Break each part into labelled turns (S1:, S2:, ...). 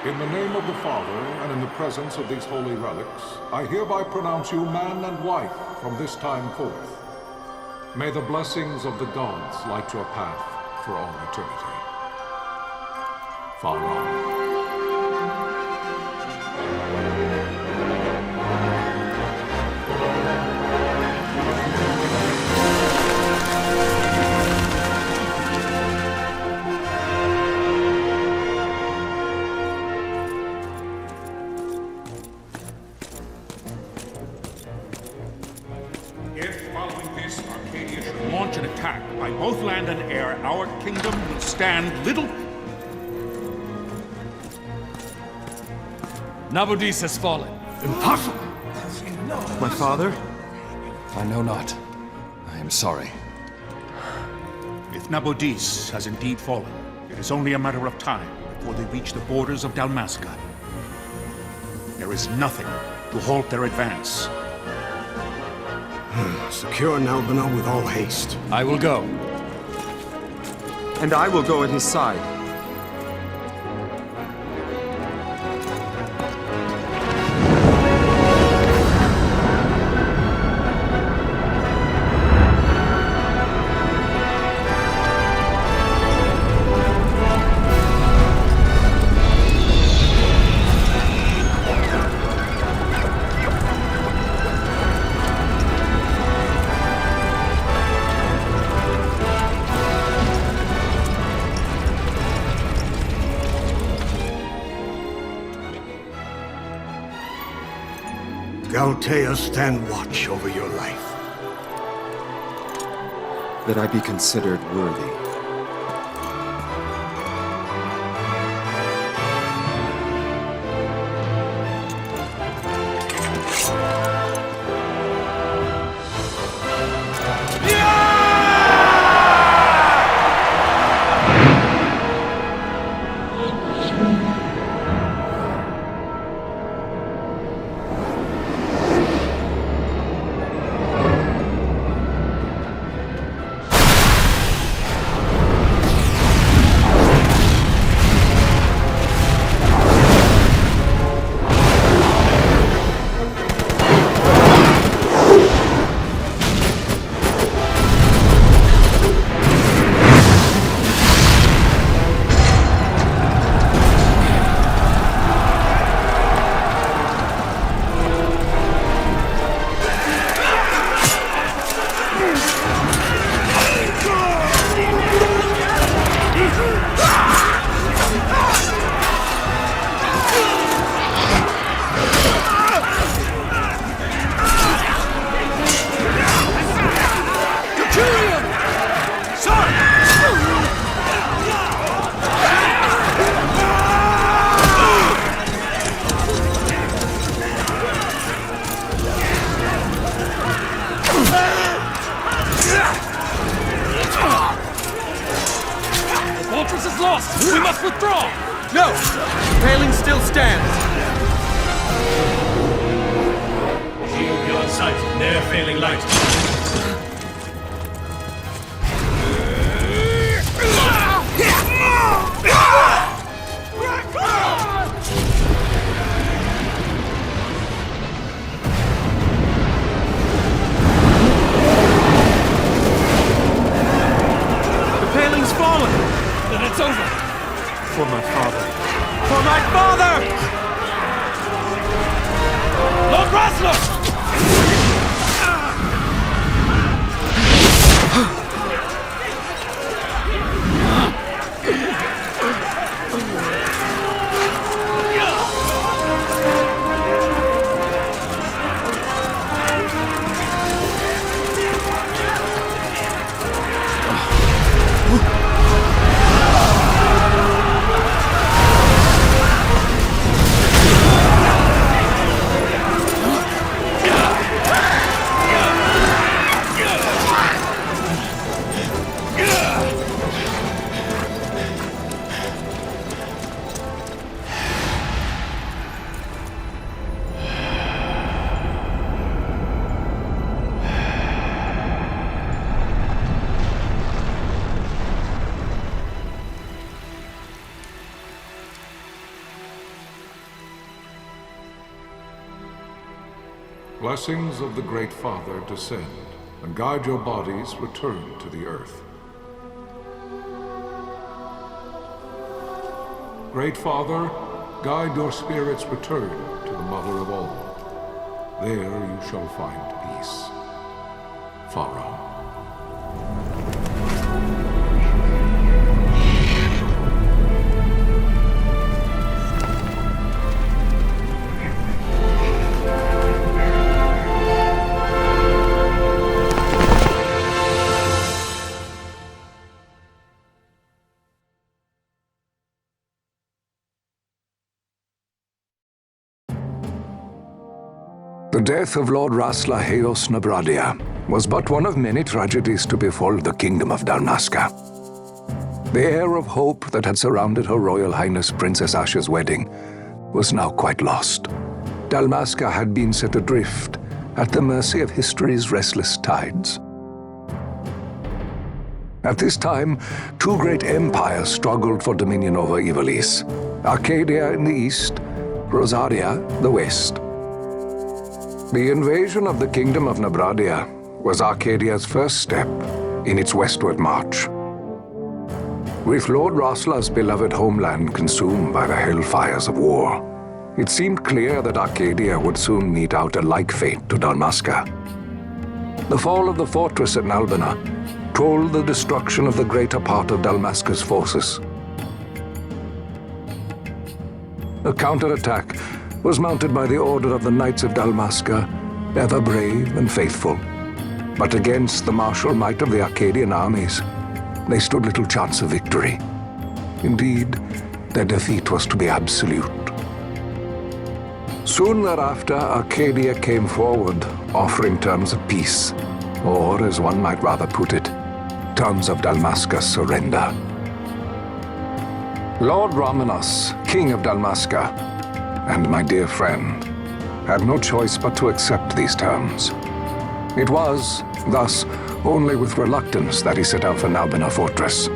S1: In the name of the Father, and in the presence of these holy relics, I hereby pronounce you man and wife from this time forth. May the blessings of the gods light your path for all eternity. Far on.
S2: Launch an attack by both land and air, our kingdom will stand little...
S3: Nabudis has fallen.
S2: Impossible!
S4: My father?
S3: I know not. I am sorry.
S2: If Nabudis has indeed fallen, it is only a matter of time before they reach the borders of Dalmasca. There is nothing to halt their advance.
S4: Secure Nalbina with all haste.
S3: I will go.
S4: And I will go at his side.
S5: Galtea, stand watch over your life.
S4: That I be considered worthy.
S3: We must withdraw!
S4: No! The paling still stands!
S6: Shield beyond sight, ne'er failing light.
S4: The paling's fallen!
S3: Then it's over!
S4: For my father. For my father!
S3: Lord Rasler!
S1: Blessings of the Great Father descend, and guide your bodies return to the earth. Great Father, guide your spirits return to the Mother of all. There you shall find peace. Pharaoh.
S7: The death of Lord Rasla Heos Nabradia was but one of many tragedies to befall the Kingdom of Dalmasca. The air of hope that had surrounded Her Royal Highness Princess Asha's wedding was now quite lost. Dalmasca had been set adrift at the mercy of history's restless tides. At this time, two great empires struggled for dominion over Ivalice: Arcadia in the east, Rosaria the west. The invasion of the Kingdom of Nabradia was Arcadia's first step in its westward march. With Lord Rasla's beloved homeland consumed by the hellfires of war, it seemed clear that Arcadia would soon mete out a like fate to Dalmasca. The fall of the fortress at Nalbina told the destruction of the greater part of Dalmasca's forces. A counterattack was mounted by the order of the Knights of Dalmasca, ever brave and faithful. But against the martial might of the Arcadian armies, they stood little chance of victory. Indeed, their defeat was to be absolute. Soon thereafter, Arcadia came forward, offering terms of peace, or, as one might rather put it, terms of Dalmasca's surrender. Lord Romanos, King of Dalmasca, and my dear friend, had no choice but to accept these terms. It was, thus, only with reluctance that he set out for Nalbina Fortress,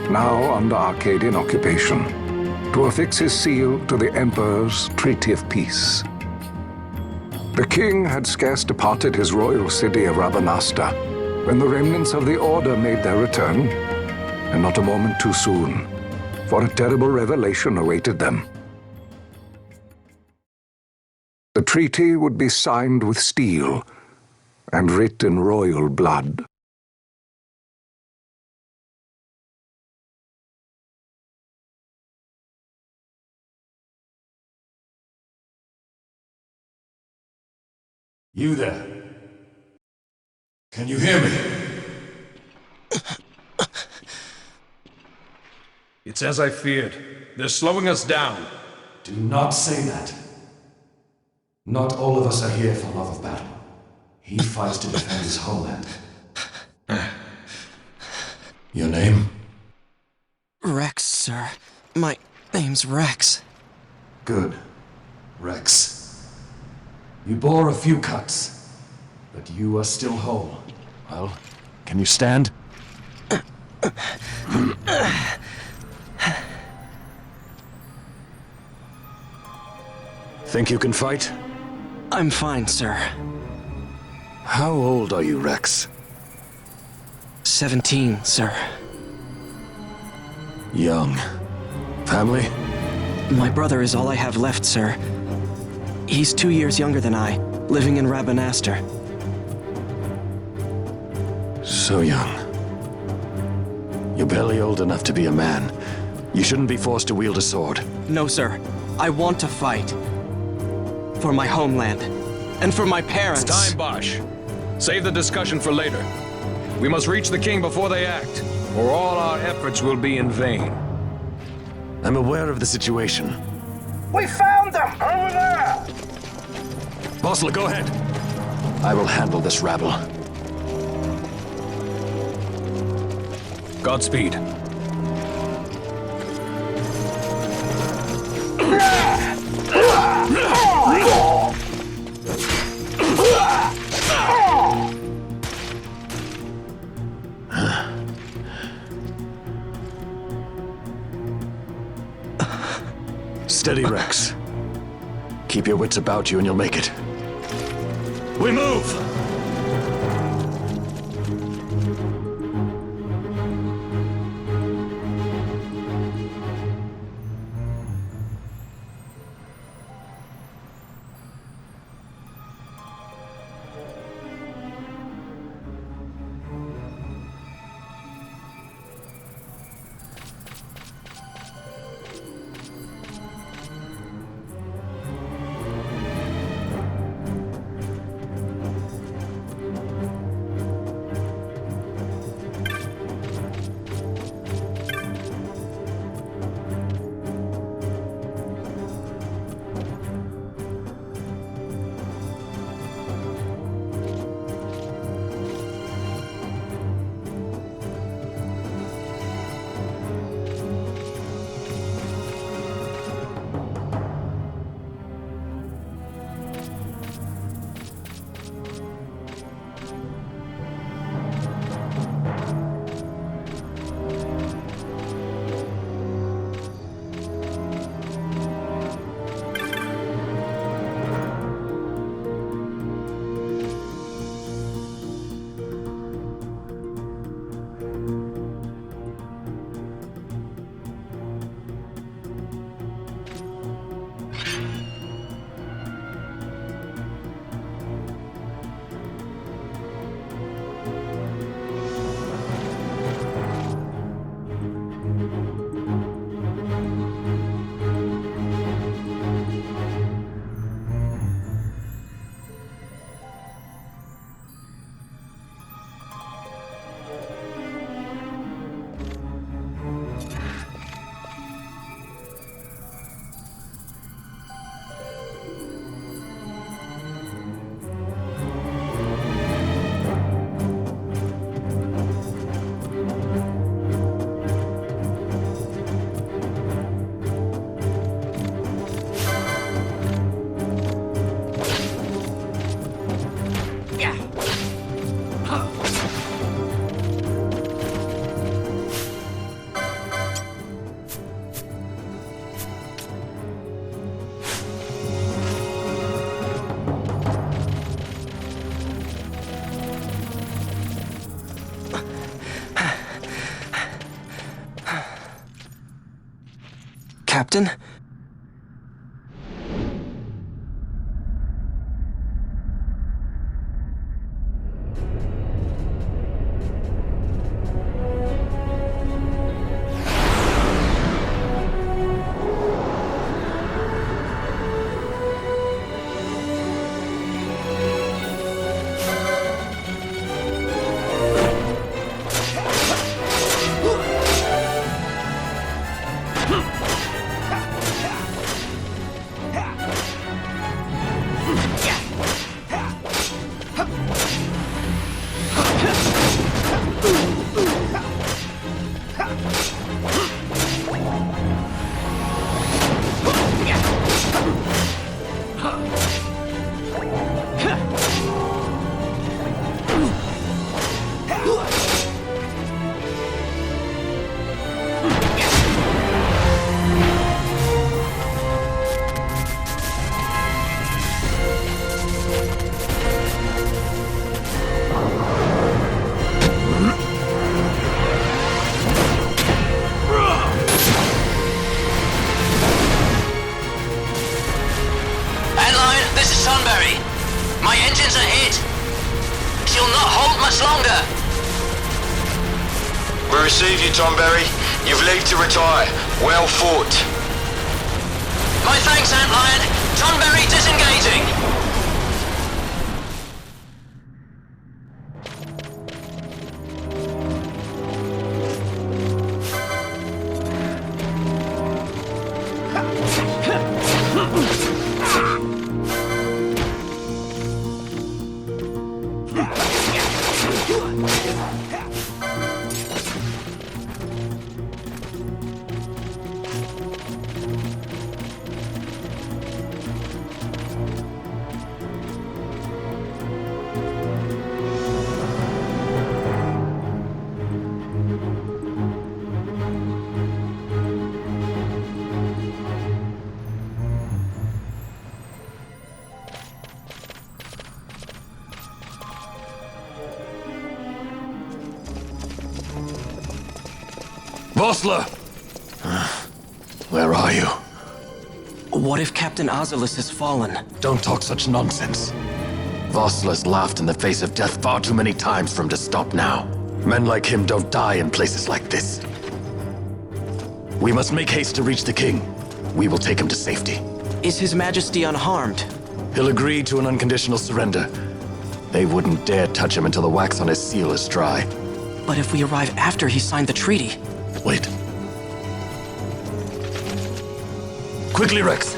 S7: now under Arcadian occupation, to affix his seal to the Emperor's Treaty of Peace. The king had scarce departed his royal city of Rabanasta when the remnants of the Order made their return, and not a moment too soon, for a terrible revelation awaited them. The treaty would be signed with steel and writ in royal blood.
S6: You there? Can you hear me?
S8: It's as I feared. They're slowing us down.
S6: Do not say that. Not all of us are here for love of battle. He fights to defend his homeland. Your name?
S4: Rex, sir. My name's Rex.
S6: Good. Rex. You bore a few cuts, but you are still whole. Well, can you stand? Think you can fight?
S4: I'm fine, sir.
S6: How old are you, Rex?
S4: 17, sir.
S6: Young. Family?
S4: My brother is all I have left, sir. He's 2 years younger than I, living in Rabanastre.
S6: So young. You're barely old enough to be a man. You shouldn't be forced to wield a sword.
S4: No, sir. I want to fight. For my homeland. And for my parents.
S8: It's time, Bosch. Save the discussion for later. We must reach the king before they act, or all our efforts will be in vain.
S6: I'm aware of the situation.
S9: We found them! Over there!
S6: Bosler, go ahead. I will handle this rabble.
S8: Godspeed.
S6: Steady, Rex. Keep your wits about you and you'll make it.
S2: We move!
S4: Captain?
S10: My engines are hit. She'll not hold much longer.
S8: We receive you, Tomberry. You've leave to retire. Well fought.
S10: My thanks, Antlion. Tonberry disengaging.
S6: Vossler! Where are you?
S4: What if Captain Oculus has fallen?
S6: Don't talk such nonsense. Vossler's laughed in the face of death far too many times for him to stop now. Men like him don't die in places like this. We must make haste to reach the king. We will take him to safety.
S4: Is His Majesty unharmed?
S6: He'll agree to an unconditional surrender. They wouldn't dare touch him until the wax on his seal is dry.
S4: But if we arrive after he signed the treaty...
S6: Wait. Quickly, Rex!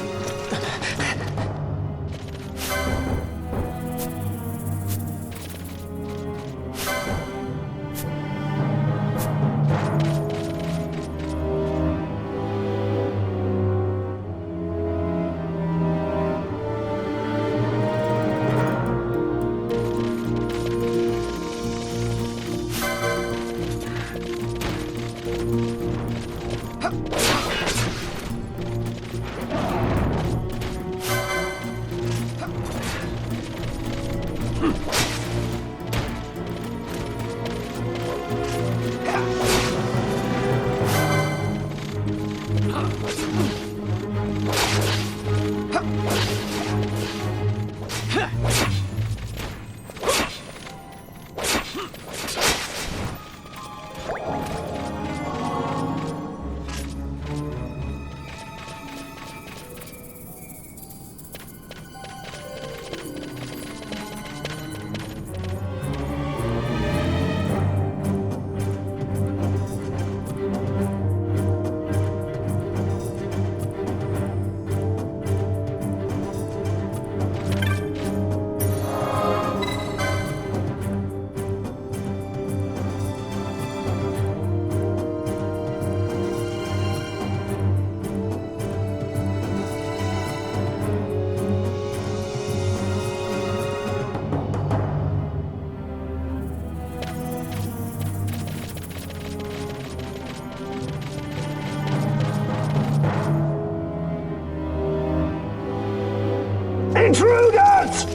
S9: Intruders!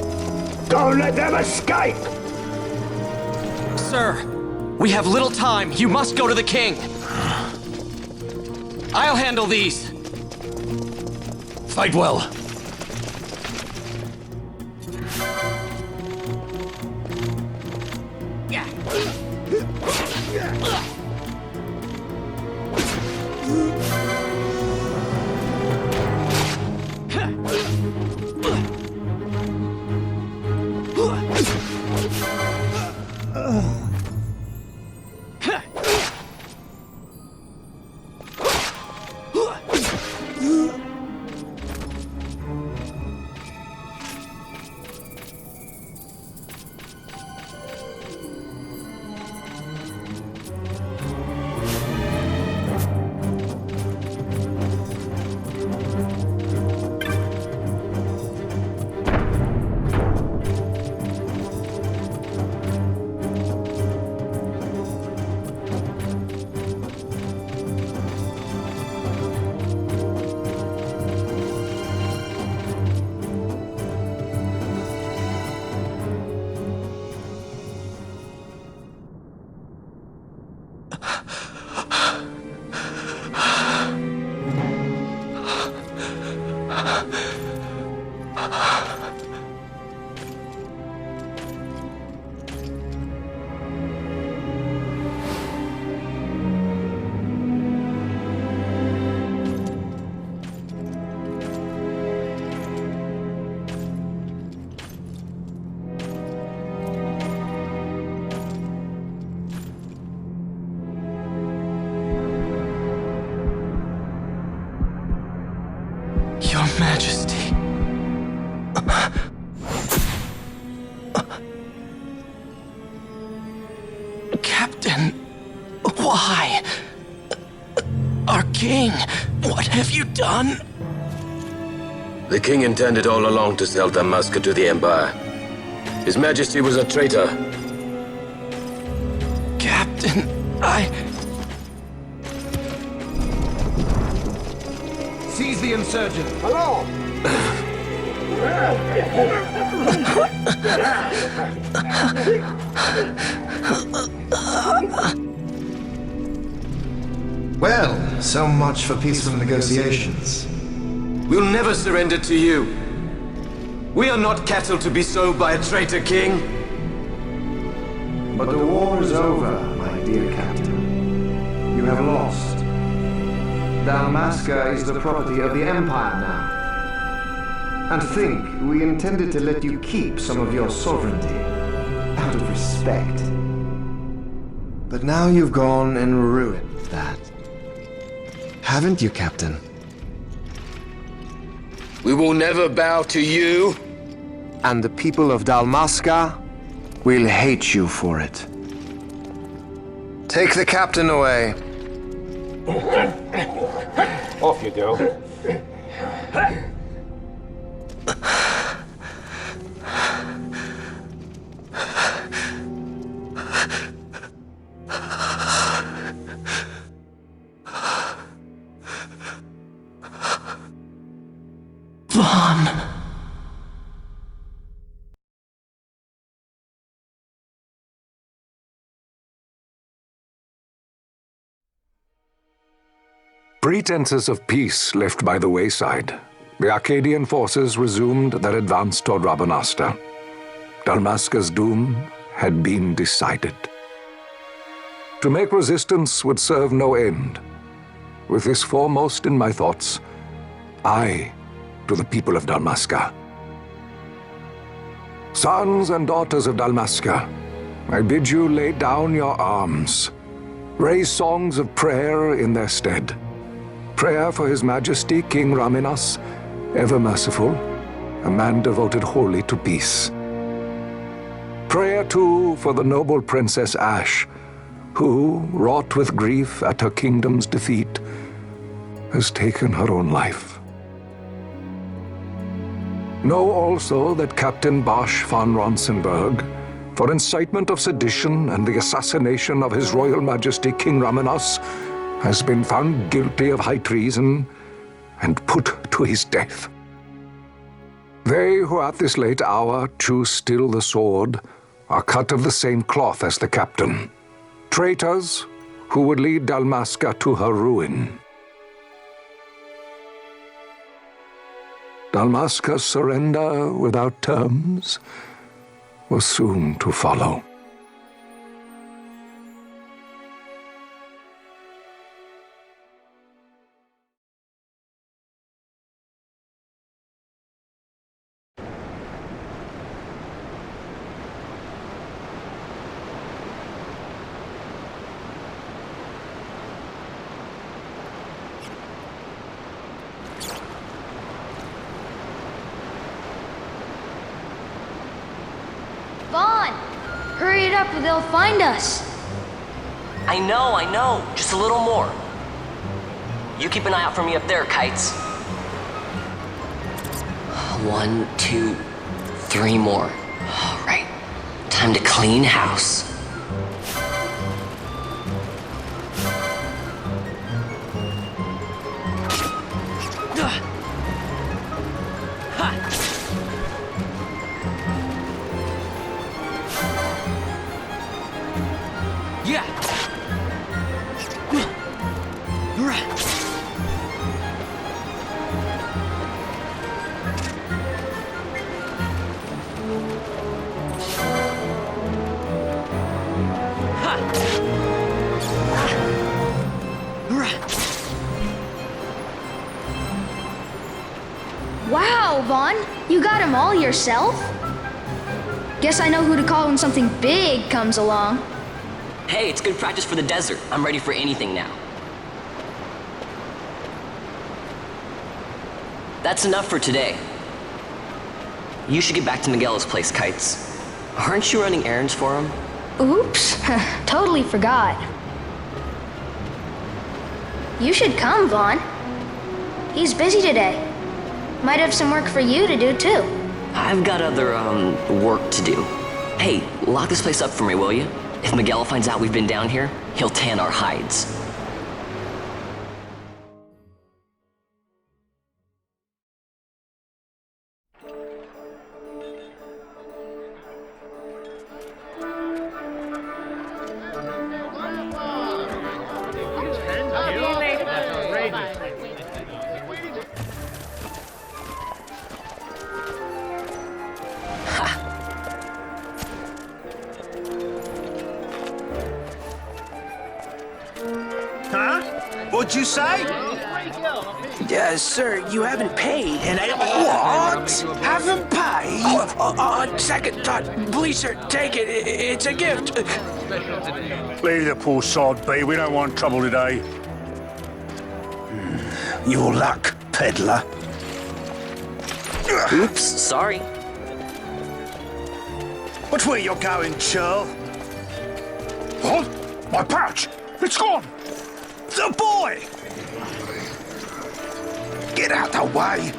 S9: Don't let them escape!
S4: Sir, we have little time. You must go to the king. I'll handle these.
S6: Fight well.
S4: Your Majesty. Captain, why? Our king, what have you done?
S11: The king intended all along to sell Damascus to the Empire. His Majesty was a traitor.
S4: Captain,
S9: Seize the insurgent! Hello! Well, so much for peaceful negotiations.
S11: We'll never surrender to you. We are not cattle to be sold by a traitor king.
S9: But the war is over, my dear captain. You have lost. Dalmasca is the property of the Empire now. And think, we intended to let you keep some of your sovereignty, out of respect. But now you've gone and ruined that. Haven't you, Captain?
S11: We will never bow to you.
S9: And the people of Dalmasca will hate you for it. Take the captain away.
S5: Off you go.
S4: Vaughn.
S7: Pretenses of peace left by the wayside, the Arcadian forces resumed their advance toward Rabanasta. Dalmasca's doom had been decided. To make resistance would serve no end. With this foremost in my thoughts, I, to the people of Dalmasca. Sons and daughters of Dalmasca, I bid you lay down your arms. Raise songs of prayer in their stead. Prayer for His Majesty King Raminas, ever merciful, a man devoted wholly to peace. Prayer, too, for the noble Princess Ash, who, wrought with grief at her kingdom's defeat, has taken her own life. Know also that Captain Bosch von Ronsenberg, for incitement of sedition and the assassination of His Royal Majesty King Raminas, has been found guilty of high treason and put to his death. They who at this late hour choose still the sword are cut of the same cloth as the captain, traitors who would lead Dalmasca to her ruin. Dalmasca's surrender without terms was soon to follow.
S12: Vaughn! Hurry it up or they'll find us!
S10: I know. Just a little more. You keep an eye out for me up there, Kites. 1, 2, 3 more. All right. Time to clean house.
S12: Wow, Vaughn! You got them all yourself? Guess I know who to call when something big comes along.
S10: Hey, it's good practice for the desert. I'm ready for anything now. That's enough for today. You should get back to Miguel's place, Kites. Aren't you running errands for him?
S12: Oops, totally forgot. You should come, Vaughn. He's busy today. Might have some work for you to do, too.
S10: I've got other, work to do. Hey, lock this place up for me, will you? If Miguel finds out we've been down here, he'll tan our hides.
S13: What'd you say?
S14: Sir, you haven't paid, and I...
S13: What? Haven't paid?
S14: On second thought, please, sir, take it. It's a gift.
S2: Leave the poor sod be. We don't want trouble today.
S13: Your luck, peddler.
S10: Oops, sorry.
S13: Watch where you're going, churl.
S2: What? My pouch! It's gone!
S13: The boy! Get out the way!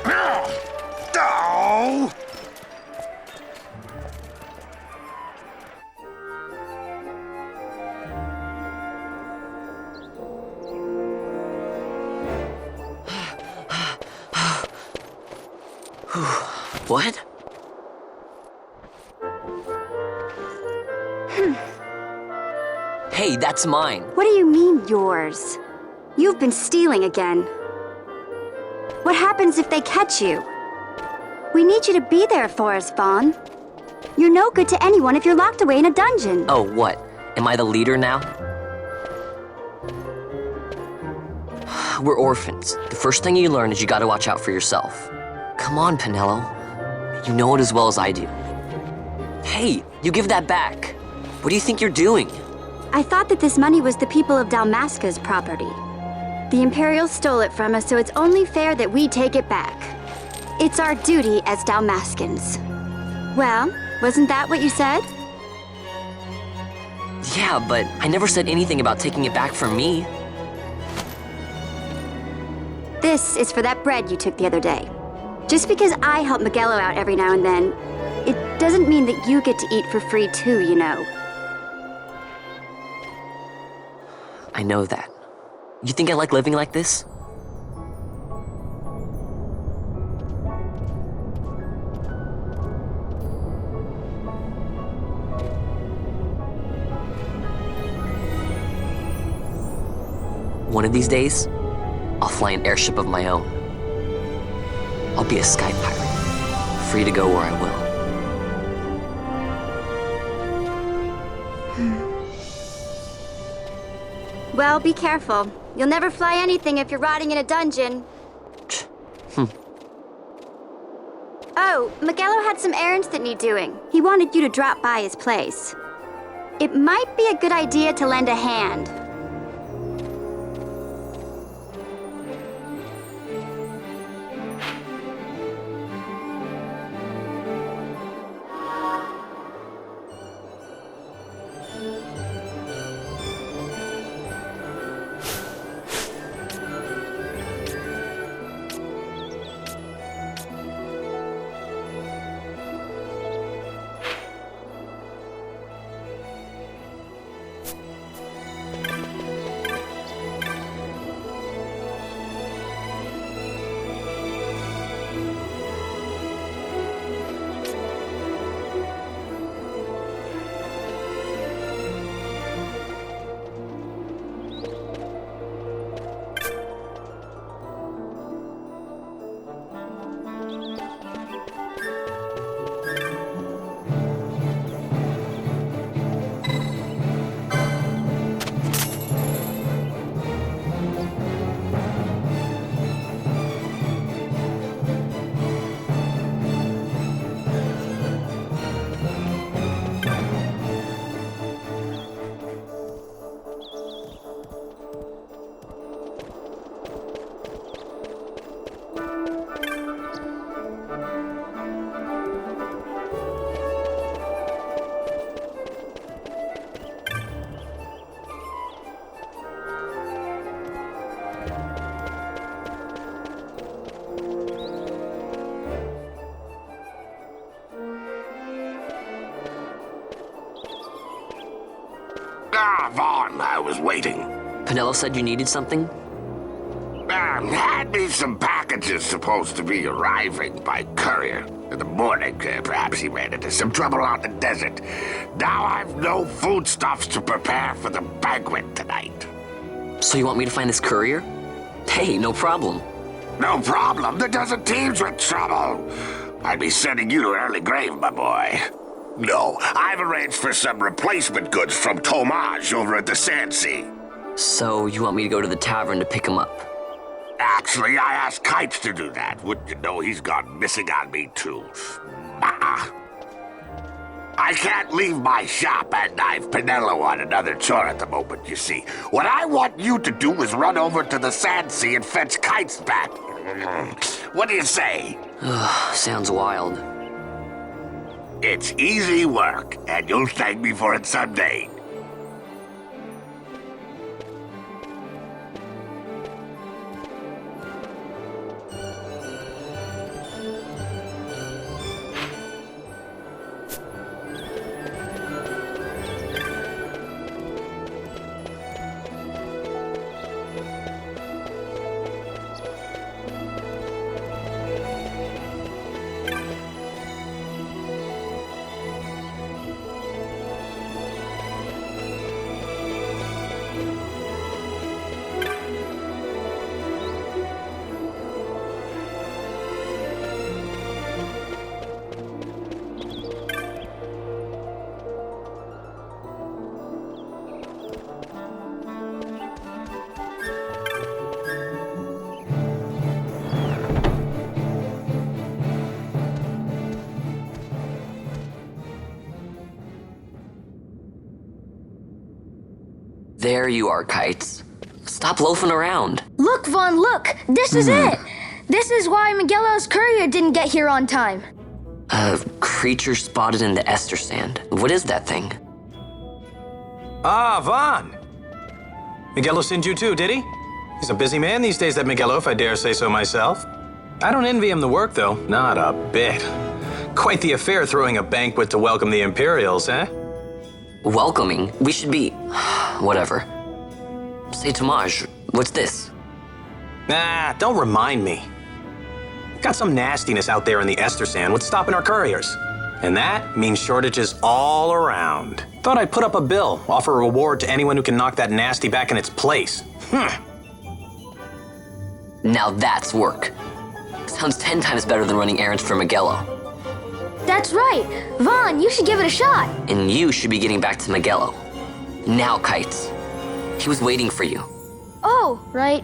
S13: Oh!
S10: What? Hey, that's mine.
S15: What do you mean, yours? You've been stealing again. What happens if they catch you? We need you to be there for us, Vaughn. You're no good to anyone if you're locked away in a dungeon.
S10: Oh, what? Am I the leader now? We're orphans. The first thing you learn is you gotta watch out for yourself. Come on, Pinello. You know it as well as I do. Hey, you give that back. What do you think you're doing?
S15: I thought that this money was the people of Dalmasca's property. The Imperials stole it from us, so it's only fair that we take it back. It's our duty as Dalmascans. Well, wasn't that what you said?
S10: Yeah, but I never said anything about taking it back from me.
S15: This is for that bread you took the other day. Just because I help Miguelo out every now and then, it doesn't mean that you get to eat for free too, you know.
S10: I know that. You think I like living like this? One of these days, I'll fly an airship of my own. I'll be a sky pirate, free to go where I will.
S15: Well, be careful. You'll never fly anything if you're rotting in a dungeon. Oh, Miguelo had some errands that need doing. He wanted you to drop by his place. It might be a good idea to lend a hand.
S16: Vaughn, I was waiting.
S10: Pinello said you needed something?
S16: Had me some packages supposed to be arriving by courier. In the morning, perhaps he ran into some trouble out in the desert. Now I've no foodstuffs to prepare for the banquet tonight.
S10: So you want me to find this courier? Hey, no problem.
S16: No problem. The desert teems with trouble. I'd be sending you to an early grave, my boy. No, I've arranged for some replacement goods from Tomage over at the Sandsea.
S10: So, you want me to go to the tavern to pick him up?
S16: Actually, I asked Kites to do that. Wouldn't you know he's gone missing on me, too? I can't leave my shop and I've Pinello on another chore at the moment, you see. What I want you to do is run over to the Sandsea and fetch Kites back. What do you say?
S10: Sounds wild.
S16: It's easy work, and you'll thank me for it someday.
S10: There you are, Kites. Stop loafing around.
S12: Look, Vaughn, look! This is it! This is why Miguelo's courier didn't get here on time.
S10: A creature spotted in the Ester Sand. What is that thing?
S17: Ah, Vaughn! Miguelo sent you too, did he? He's a busy man these days, that Miguelo, if I dare say so myself. I don't envy him the work, though. Not a bit. Quite the affair throwing a banquet to welcome the Imperials, eh?
S10: Welcoming? We should be... whatever. Say, Tomage, what's this?
S17: Nah, don't remind me. Got some nastiness out there in the Ester Sand. What's stopping our couriers? And that means shortages all around. Thought I'd put up a bill, offer a reward to anyone who can knock that nasty back in its place.
S10: Now that's work. Sounds 10 times better than running errands for Miguelo.
S12: That's right! Vaughn, you should give it a shot!
S10: And you should be getting back to Miguelo. Now, Kites. He was waiting for you.
S12: Oh, right.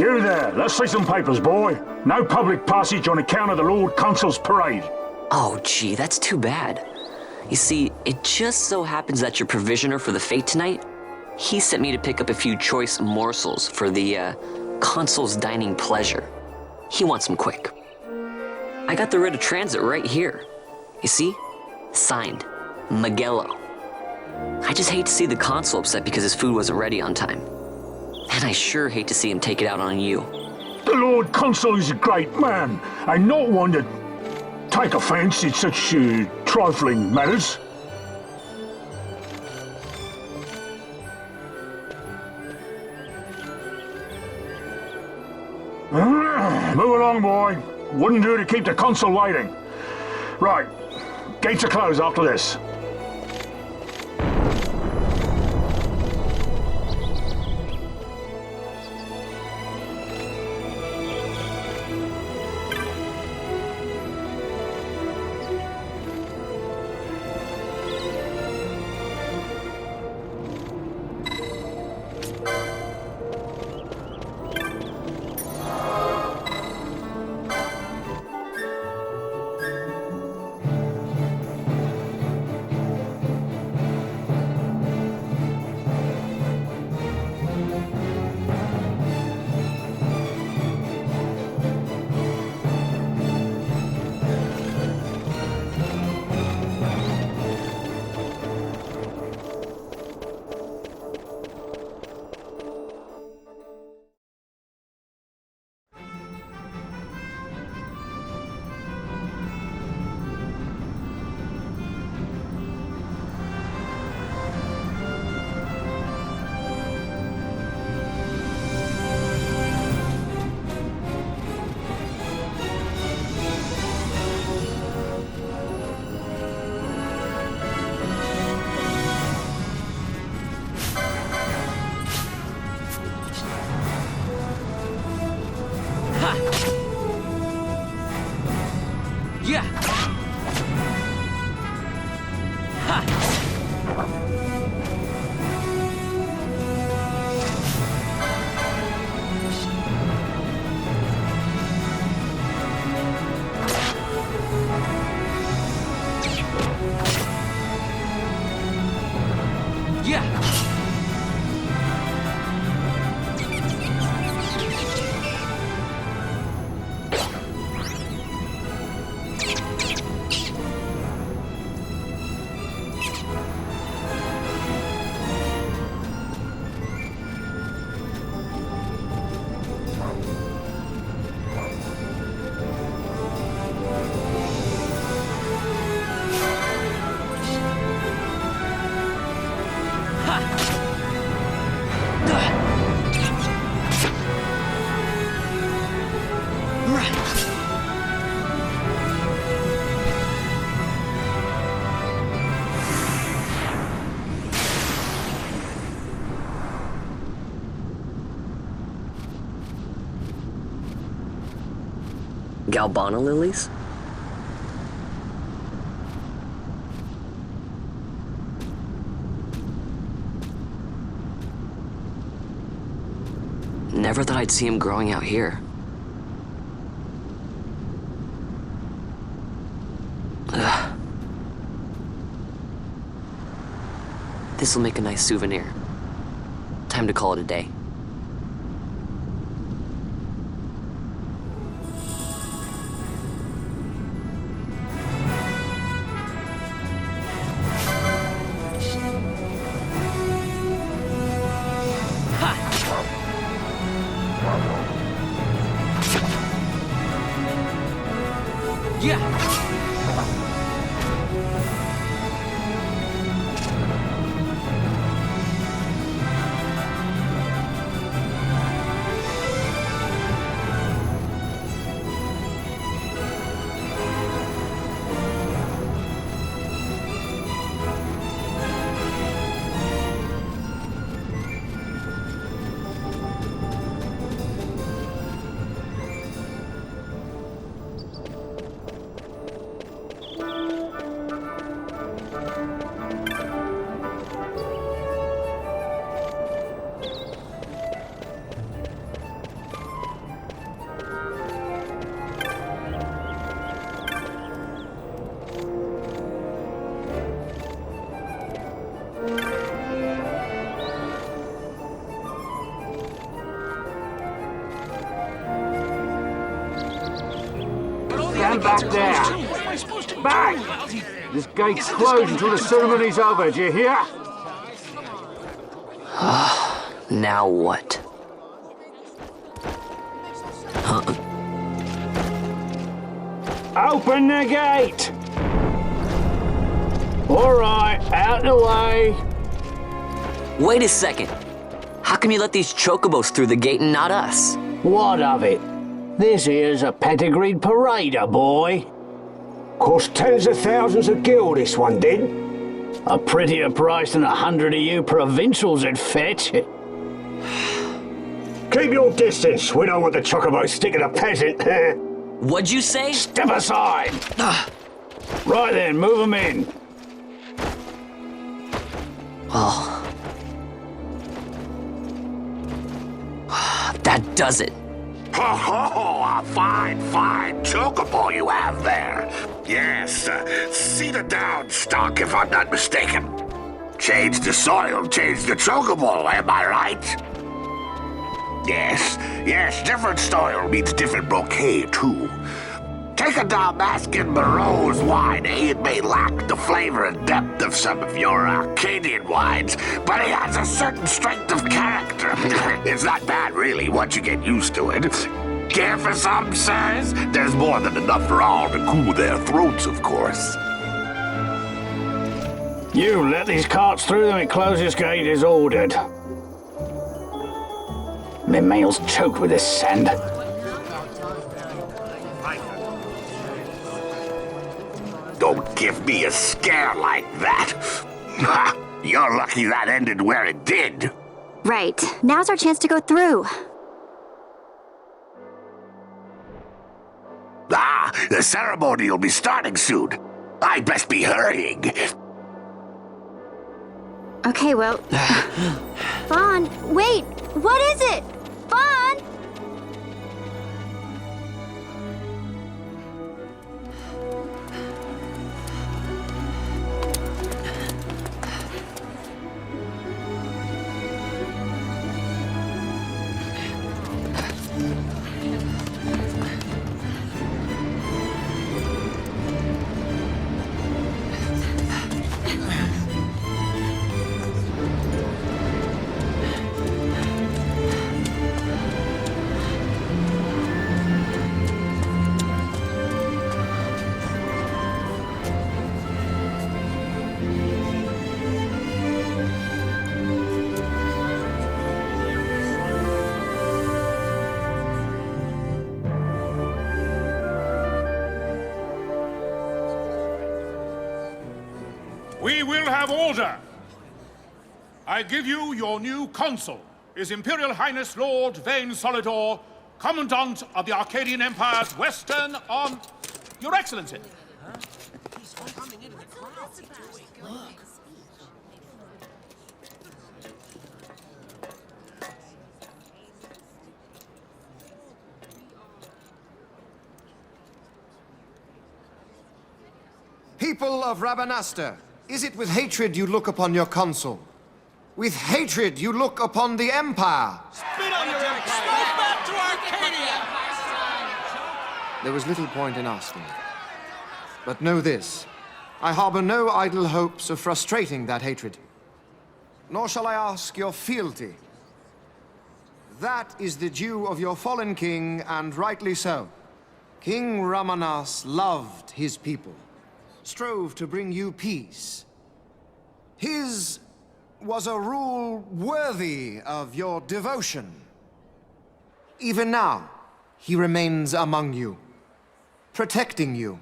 S2: You there, let's see some papers, boy. No public passage on account of the Lord Consul's parade.
S10: Oh, gee, that's too bad. You see, it just so happens that your provisioner for the fete tonight, he sent me to pick up a few choice morsels for the, Consul's dining pleasure. He wants them quick. I got the writ of transit right here. You see? Signed, Magello. I just hate to see the Consul upset because his food wasn't ready on time. And I sure hate to see him take it out on you.
S2: The Lord Consul is a great man, and not one to take offense in such trifling matters. Move along, boy. Wouldn't do to keep the Consul waiting. Right, gates are closed after this.
S10: Yeah! Ha! Yeah! Galbana lilies? Never thought I'd see him growing out here. Ugh. This'll make a nice souvenir. Time to call it a day.
S5: Stand back there. Back! This gate's closed until the ceremony's over, do you hear?
S10: Now what?
S5: Open the gate! Alright, out the way.
S10: Wait a second. How come you let these chocobos through the gate and not us?
S5: What of it? This here's a pedigreed parader, boy. Cost tens of thousands of gil, this one did. A prettier price than 100 of you provincials would fetch. Keep your distance. We don't want the chocobo sticking a peasant.
S10: What'd you say?
S5: Step aside. Right then, move them in.
S10: Oh. That does it.
S16: Ho ho! A fine chocobo you have there. Yes, cedar down stock if I'm not mistaken. Change the soil, change the chocobo, am I right? Yes, different soil means different bouquet too. Take a Dalmascan Barrow's wine, It may lack the flavor and depth of some of your Arcadian wines, but it has a certain strength of character. It's not bad, really, once you get used to it. Care for some, sirs? There's more than enough for all to cool their throats, of course.
S5: You let these carts through and close this gate as ordered. My mail's choked with this sand.
S16: Don't give me a scare like that. You're lucky that ended where it did.
S15: Right. Now's our chance to go through.
S16: The ceremony will be starting soon. I'd best be hurrying.
S15: Okay, well... Vaughn, wait! What is it? Vaughn!
S2: We will have order. I give you your new consul, His Imperial Highness Lord Vane Solidor, Commandant of the Arcadian Empire's Western Arm... Your Excellency.
S9: People of Rabanastre, is it with hatred you look upon your consul? With hatred you look upon the Empire?
S14: Spit on your empire! Go back to Arcadia!
S9: There was little point in asking. But know this, I harbor no idle hopes of frustrating that hatred. Nor shall I ask your fealty. That is the due of your fallen king, and rightly so. King Ramanas loved his people, strove to bring you peace. His was a rule worthy of your devotion. Even now, he remains among you, protecting you.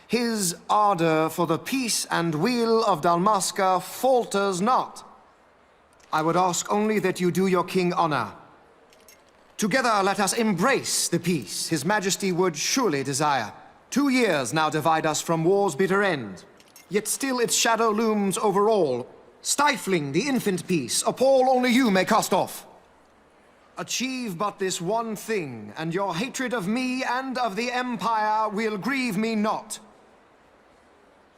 S9: His ardor for the peace and weal of Dalmasca falters not. I would ask only that you do your king honor. Together let us embrace the peace His Majesty would surely desire. 2 years now divide us from war's bitter end, yet still its shadow looms over all, stifling the infant peace a pall only you may cast off. Achieve but this one thing, and your hatred of me and of the Empire will grieve me not.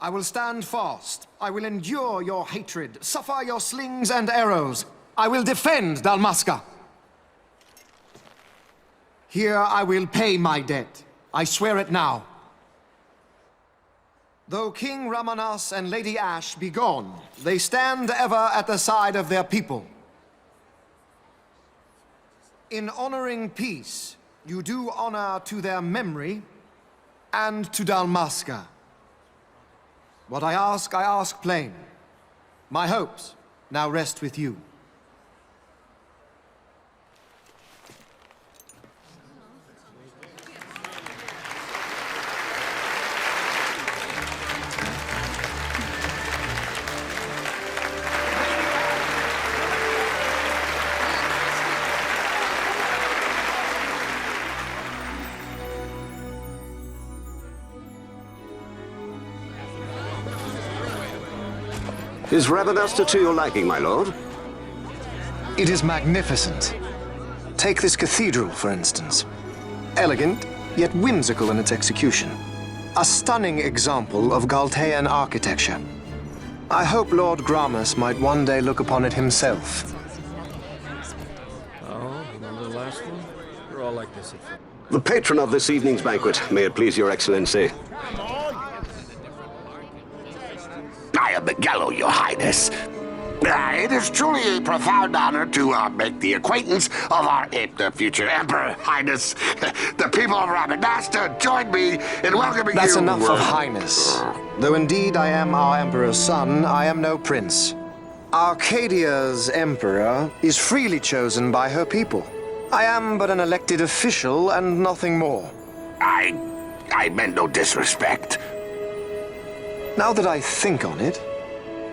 S9: I will stand fast. I will endure your hatred, suffer your slings and arrows. I will defend Dalmasca. Here I will pay my debt. I swear it now. Though King Ramanas and Lady Ash be gone, they stand ever at the side of their people. In honoring peace, you do honor to their memory and to Dalmasca. What I ask plain. My hopes now rest with you.
S18: Is Rabanasta to your liking, my lord?
S9: It is magnificent. Take this cathedral, for instance. Elegant, yet whimsical in its execution. A stunning example of Galtean architecture. I hope Lord Gramus might one day look upon it himself.
S8: Oh, remember the last one? You're all like this.
S18: The patron of this evening's banquet, may it please your excellency.
S16: I am Miguel, your highness. It is truly a profound honor to make the acquaintance of our future emperor, highness. The people of Rabanasta join me in welcoming you.
S9: That's enough of highness. Though indeed I am our emperor's son, I am no prince. Arcadia's emperor is freely chosen by her people. I am but an elected official and nothing more.
S16: I meant no disrespect.
S9: Now that I think on it,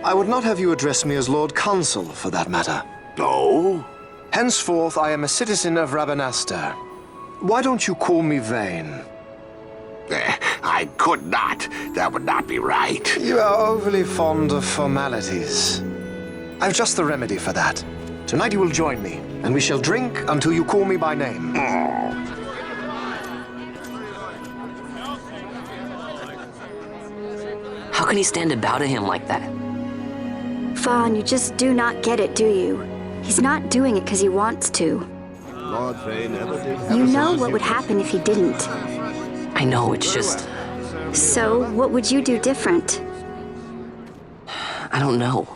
S9: I would not have you address me as Lord Consul, for that matter.
S16: No?
S9: Henceforth, I am a citizen of Rabanasta. Why don't you call me Vane?
S16: I could not. That would not be right.
S9: You are overly fond of formalities. I've just the remedy for that. Tonight you will join me, and we shall drink until you call me by name.
S10: How can he stand about him like that?
S15: Vaughn, you just do not get it, do you? He's not doing it because he wants to.
S18: Lord Vane never did.
S15: You know what would happen if he didn't.
S10: I know, it's just...
S15: So, what would you do different?
S10: I don't know.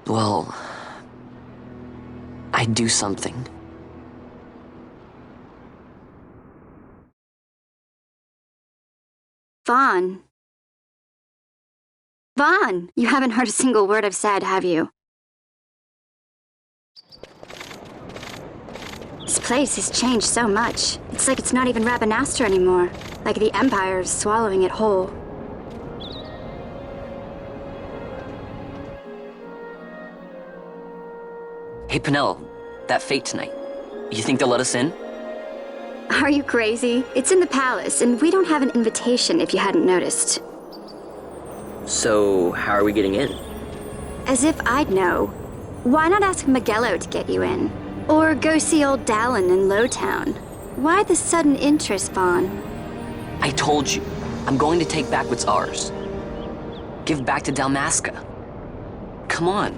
S10: Well... I'd do something.
S15: Vaughn. Vaughn! You haven't heard a single word I've said, have you? This place has changed so much. It's like it's not even Rabanasta anymore. Like the Empire is swallowing it whole.
S10: Hey, Penelo, that fete tonight. You think they'll let us in?
S15: Are you crazy? It's in the palace, and we don't have an invitation if you hadn't noticed.
S10: So, how are we getting in?
S15: As if I'd know. Why not ask Miguelo to get you in? Or go see old Dallin in Lowtown? Why the sudden interest, Vaughn?
S10: I told you, I'm going to take back what's ours. Give back to Dalmasca. Come on,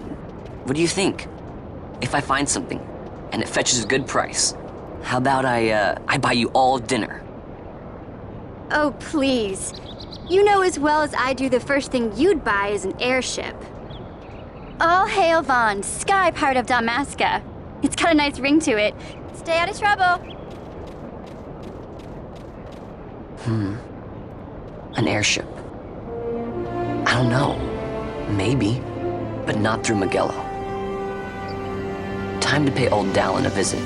S10: what do you think? If I find something, and it fetches a good price, how about I buy you all dinner?
S15: Oh, please. You know as well as I do the first thing you'd buy is an airship. All hail Vaughn, sky part of Dalmasca. It's got a nice ring to it. Stay out of trouble.
S10: An airship. I don't know. Maybe, but not through Miguelo. Time to pay old Dallin a visit.